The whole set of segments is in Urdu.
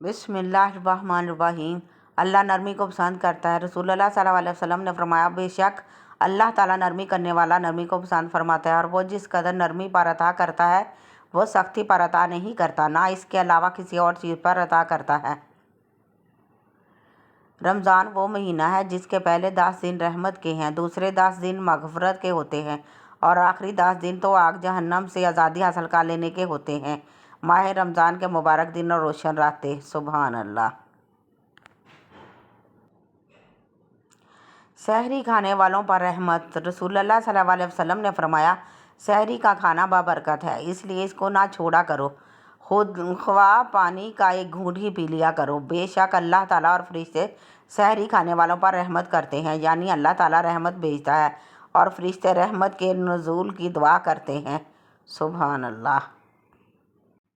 بسم اللہ الرحمن الرحیم۔ اللہ نرمی کو پسند کرتا ہے۔ رسول اللہ صلی اللہ علیہ وسلم نے فرمایا، بے شک اللہ تعالیٰ نرمی کرنے والا نرمی کو پسند فرماتا ہے، اور وہ جس قدر نرمی پر عطا کرتا ہے وہ سختی پر عطا نہیں کرتا، نہ اس کے علاوہ کسی اور چیز پر عطا کرتا ہے۔ رمضان وہ مہینہ ہے جس کے پہلے 10 دن رحمت کے ہیں، دوسرے 10 دن مغفرت کے ہوتے ہیں، اور آخری 10 دن تو آگ جہنم سے آزادی حاصل کر لینے کے ہوتے ہیں۔ ماہ رمضان کے مبارک دن اور روشن راتیں۔ سبحان اللہ۔ سحری کھانے والوں پر رحمت۔ رسول اللہ صلی اللہ علیہ وسلم نے فرمایا، سحری کا کھانا بابرکت ہے، اس لیے اس کو نہ چھوڑا کرو، خواہ پانی کا ایک گھونٹ ہی پی لیا کرو۔ بے شک اللہ تعالیٰ اور فرشتے سحری کھانے والوں پر رحمت کرتے ہیں، یعنی اللہ تعالیٰ رحمت بھیجتا ہے اور فرشتے رحمت کے نزول کی دعا کرتے ہیں۔ سبحان اللہ۔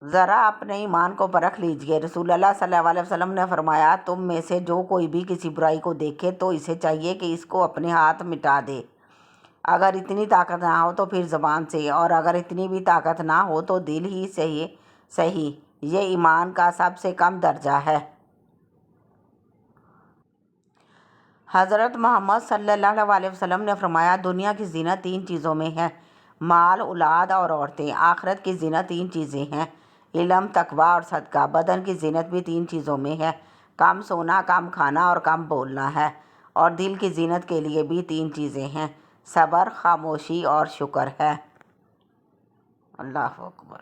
ذرا اپنے ایمان کو پرکھ لیجئے۔ رسول اللہ صلی اللہ علیہ وسلم نے فرمایا، تم میں سے جو کوئی بھی کسی برائی کو دیکھے تو اسے چاہیے کہ اس کو اپنے ہاتھ مٹا دے۔ اگر اتنی طاقت نہ ہو تو پھر زبان سے، اور اگر اتنی بھی طاقت نہ ہو تو دل ہی سے صحیح۔ یہ ایمان کا سب سے کم درجہ ہے۔ حضرت محمد صلی اللہ علیہ وسلم نے فرمایا، دنیا کی زینت 3 چیزوں میں ہے، مال، اولاد اور عورتیں۔ آخرت کی زینت 3 چیزیں ہیں، علم، تقویٰ اور صدقہ۔ بدن کی زینت بھی 3 چیزوں میں ہے، کم سونا، کم کھانا اور کم بولنا ہے۔ اور دل کی زینت کے لیے بھی 3 چیزیں ہیں، صبر، خاموشی اور شکر ہے۔ اللہ اکبر۔